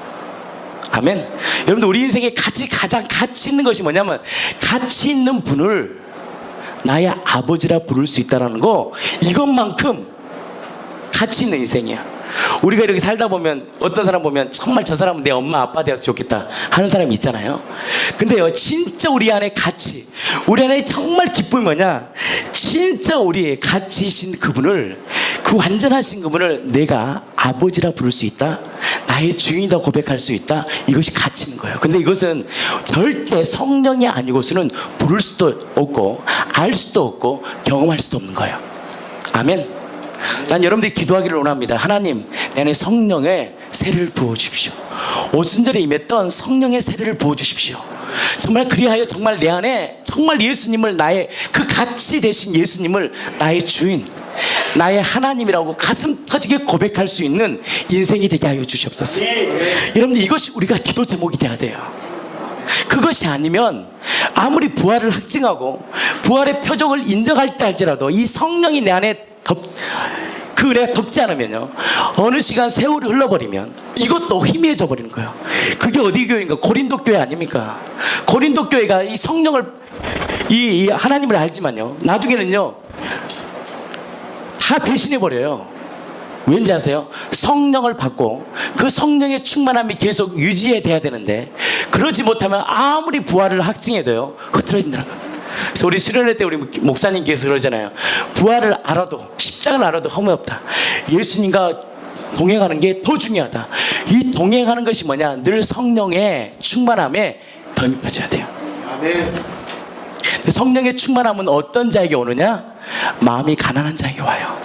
아멘. 여러분들, 우리 인생에 가장 가치 있는 것이 뭐냐면, 가치 있는 분을 나의 아버지라 부를 수 있다는 거, 이것만큼 가치 있는 인생이야. 우리가 이렇게 살다 보면 어떤 사람 보면 정말 저 사람은 내 엄마 아빠 되었으면 좋겠다 하는 사람이 있잖아요. 근데요, 진짜 우리 안에 가치, 우리 안에 정말 기쁨이 뭐냐? 진짜 우리의 가치이신 그분을, 그 완전하신 그분을 내가 아버지라 부를 수 있다, 나의 주인이다 고백할 수 있다. 이것이 가치 있는 거예요. 근데 이것은 절대 성령이 아니고서는 부를 수도 없고 알 수도 없고 경험할 수도 없는 거예요. 아멘. 난 여러분들이 기도하기를 원합니다. 하나님, 내 안에 성령의 세례를 부어주십시오. 오순절에 임했던 성령의 세례를 부어주십시오. 정말 그리하여 정말 내 안에 정말 예수님을, 나의 그 가치 되신 예수님을 나의 주인, 나의 하나님이라고 가슴 터지게 고백할 수 있는 인생이 되게 하여 주시옵소서. 여러분들, 이것이 우리가 기도 제목이 돼야 돼요. 그것이 아니면 아무리 부활을 확증하고 부활의 표적을 인정할 때 할지라도 이 성령이 내 안에 그 은혜가 덮지 않으면요, 어느 시간 세월이 흘러버리면 이것도 희미해져 버리는 거예요. 그게 어디 교회인가? 고린도 교회 아닙니까? 고린도 교회가 이 성령을, 이 하나님을 알지만요, 나중에는요 다 배신해 버려요. 왠지 아세요? 성령을 받고 그 성령의 충만함이 계속 유지돼야 되는데, 그러지 못하면 아무리 부활을 확증해도요 흐트러진다는 겁니다. 그래서 우리 수련회 때 우리 목사님께서 그러잖아요. 부활을 알아도, 십자가를 알아도 허무없다. 예수님과 동행하는 게 더 중요하다. 이 동행하는 것이 뭐냐? 늘 성령의 충만함에 더 입혀져야 돼요. 아멘. 성령의 충만함은 어떤 자에게 오느냐? 마음이 가난한 자에게 와요.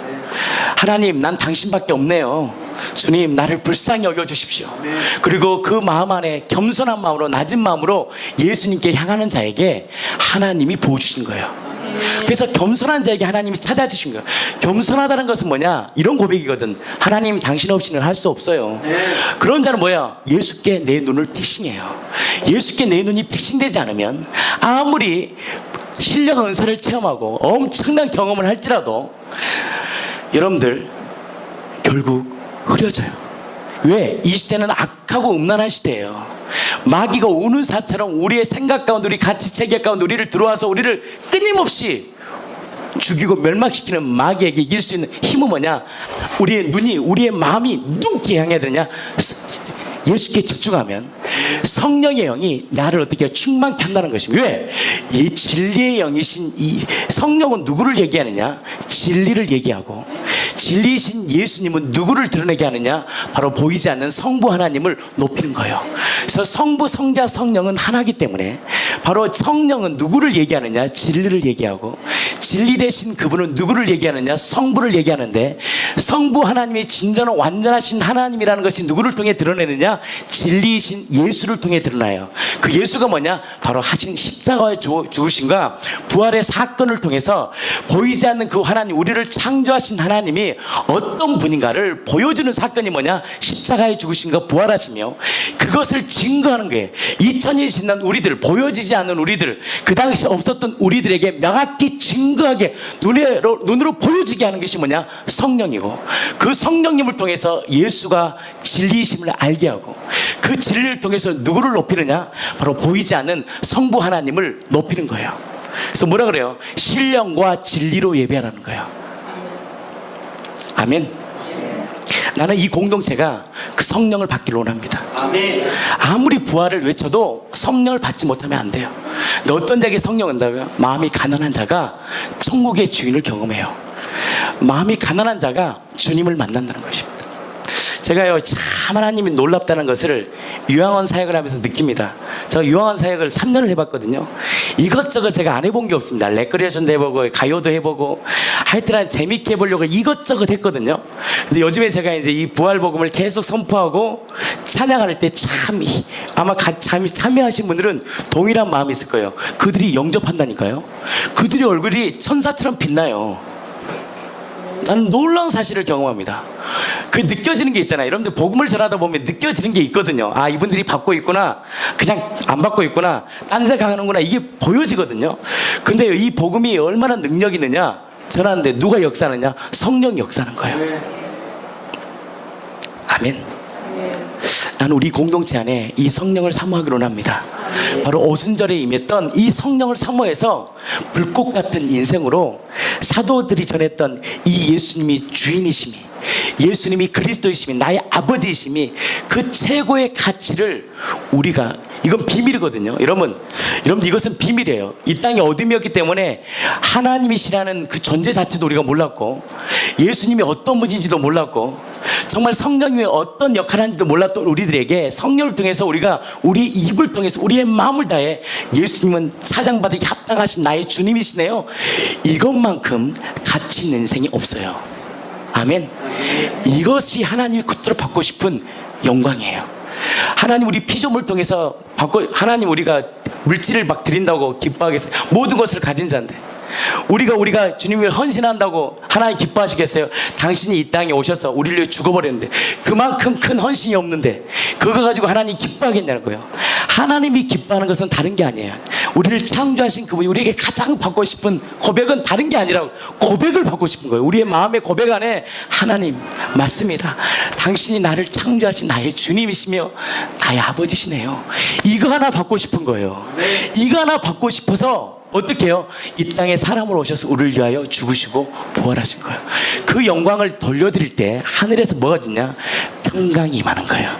하나님, 난 당신밖에 없네요. 주님, 나를 불쌍히 여겨주십시오. 그리고 그 마음 안에 겸손한 마음으로, 낮은 마음으로 예수님께 향하는 자에게 하나님이 부어주신 거예요. 그래서 겸손한 자에게 하나님이 찾아주신 거예요. 겸손하다는 것은 뭐냐? 이런 고백이거든. 하나님, 당신 없이는 할 수 없어요. 그런 자는 뭐야? 예수께 내 눈을 픽싱해요. 예수께 내 눈이 픽싱되지 않으면 아무리 신령한 은사를 체험하고 엄청난 경험을 할지라도 여러분들 결국 흐려져요. 왜? 이 시대는 악하고 음란한 시대예요. 마귀가 우는 사처럼 우리의 생각 가운데, 우리 가치 체계 가운데 우리를 들어와서 우리를 끊임없이 죽이고 멸망시키는 마귀에게 이길 수 있는 힘은 뭐냐? 우리의 눈이, 우리의 마음이 누구께 향해야 되냐? 예수께 집중하면 성령의 영이 나를 어떻게 충만케 한다는 것입니다. 왜? 이 진리의 영이신 이 성령은 누구를 얘기하느냐? 진리를 얘기하고, 진리이신 예수님은 누구를 드러내게 하느냐? 바로 보이지 않는 성부 하나님을 높이는 거예요. 그래서 성부, 성자, 성령은 하나이기 때문에 바로 성령은 누구를 얘기하느냐? 진리를 얘기하고, 진리 대신 그분은 누구를 얘기하느냐? 성부를 얘기하는데, 성부 하나님이 진정한 완전하신 하나님이라는 것이 누구를 통해 드러내느냐? 진리이신 예수를 통해 드러나요. 그 예수가 뭐냐? 바로 하신 십자가의 죽으심과 부활의 사건을 통해서 보이지 않는 그 하나님, 우리를 창조하신 하나님이 어떤 분인가를 보여주는 사건이 뭐냐? 십자가의 죽으심과 부활하시며 그것을 증거하는 거예요. 2000년이 지난 우리들, 보여지지 않는 우리들, 그 당시 없었던 우리들에게 명확히 증거하게 눈으로 보여지게 하는 것이 뭐냐? 성령이고, 그 성령님을 통해서 예수가 진리이심을 알게 하고, 그 진리를 통해서 누구를 높이느냐? 바로 보이지 않는 성부 하나님을 높이는 거예요. 그래서 뭐라 그래요? 신령과 진리로 예배하라는 거예요. 아멘. 나는 이 공동체가 그 성령을 받기를 원합니다. 아멘. 아무리 부활을 외쳐도 성령을 받지 못하면 안 돼요. 근데 어떤 자에게 성령을 온다고요? 마음이 가난한 자가 천국의 주인을 경험해요. 마음이 가난한 자가 주님을 만난다는 것입니다. 제가요, 참 하나님이 놀랍다는 것을 유황원 사역을 하면서 느낍니다. 제가 유황원 사역을 3년을 해봤거든요. 이것저것 제가 안 해본 게 없습니다. 레크리에이션도 해보고 가요도 해보고 하여튼 재밌게 해보려고 이것저것 했거든요. 근데 요즘에 제가 이제 이 부활복음을 계속 선포하고 찬양할 때 참 아마 참여하신 분들은 동일한 마음이 있을 거예요. 그들이 영접한다니까요. 그들의 얼굴이 천사처럼 빛나요. 나는 놀라운 사실을 경험합니다. 그 느껴지는 게 있잖아요. 여러분들 복음을 전하다 보면 느껴지는 게 있거든요. 아, 이분들이 받고 있구나, 그냥 안 받고 있구나, 딴 생각하는구나, 이게 보여지거든요. 근데 이 복음이 얼마나 능력 있느냐? 전하는데 누가 역사하느냐? 성령이 역사하는 거예요. 아멘. 나는 우리 공동체 안에 이 성령을 사모하기로 합니다. 바로 오순절에 임했던 이 성령을 사모해서 불꽃 같은 인생으로 사도들이 전했던 이 예수님이 주인이심이, 예수님이 그리스도이심이, 나의 아버지이심이, 그 최고의 가치를 우리가, 이건 비밀이거든요. 여러분 이것은 비밀이에요. 이 땅에 어둠이었기 때문에 하나님이시라는 그 존재 자체도 우리가 몰랐고, 예수님이 어떤 분인지도 몰랐고, 정말 성령님이 어떤 역할을 하는지도 몰랐던 우리들에게 성령을 통해서 우리가 우리 입을 통해서 우리의 마음을 다해 예수님은 찬양받기 합당하신 나의 주님이시네요, 이것만큼 가치 있는 인생이 없어요. 아멘. 이것이 하나님이 그토록 받고 싶은 영광이에요. 하나님 우리 피조물 통해서 받고, 하나님 우리가 물질을 막 드린다고 기뻐하겠어요? 모든 것을 가진 자인데 우리가 주님을 헌신한다고 하나님 기뻐하시겠어요? 당신이 이 땅에 오셔서 우리를 위해 죽어버렸는데, 그만큼 큰 헌신이 없는데 그거 가지고 하나님 기뻐하겠냐는 거예요. 하나님이 기뻐하는 것은 다른 게 아니에요. 우리를 창조하신 그분이 우리에게 가장 받고 싶은 고백은 다른 게 아니라 고백을 받고 싶은 거예요. 우리의 마음의 고백 안에 하나님, 맞습니다, 당신이 나를 창조하신 나의 주님이시며 나의 아버지시네요, 이거 하나 받고 싶은 거예요. 이거 하나 받고 싶어서 어떻게 해요? 이 땅에 사람으로 오셔서 우리를 위하여 죽으시고 부활하신 거예요. 그 영광을 돌려드릴 때 하늘에서 뭐가 주냐? 평강이 임하는 거예요.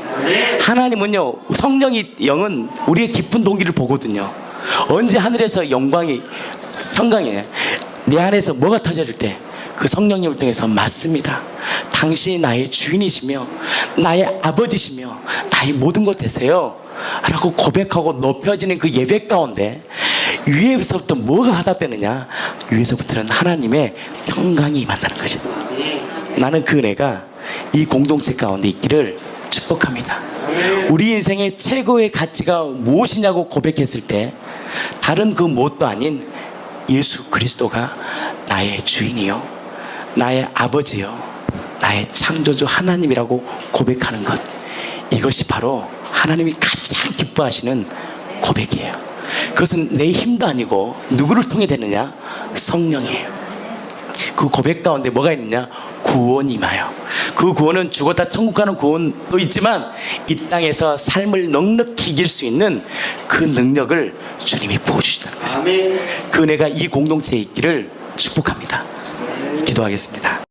하나님은요, 성령이, 영은 우리의 깊은 동기를 보거든요. 언제 하늘에서 영광이, 평강이에요. 내 안에서 뭐가 터져질 때 그 성령님을 통해서, 맞습니다, 당신이 나의 주인이시며 나의 아버지시며 나의 모든 것 되세요 라고 고백하고 높여지는 그 예배 가운데 위에서부터 뭐가 하다되느냐? 위에서부터는 하나님의 평강이 임한다는 것입니다. 나는 그 은혜가 이 공동체 가운데 있기를 축복합니다. 우리 인생의 최고의 가치가 무엇이냐고 고백했을 때 다른 그 무엇도 아닌 예수 그리스도가 나의 주인이요, 나의 아버지요, 나의 창조주 하나님이라고 고백하는 것, 이것이 바로 하나님이 가장 기뻐하시는 고백이에요. 그것은 내 힘도 아니고 누구를 통해 되느냐? 성령이에요. 그 고백 가운데 뭐가 있느냐? 구원이 임하여. 그 구원은 죽었다 천국 가는 구원도 있지만 이 땅에서 삶을 넉넉히 이길 수 있는 그 능력을 주님이 부어주신다는 거죠. 아멘. 그 은혜가 이 공동체에 있기를 축복합니다. 기도하겠습니다.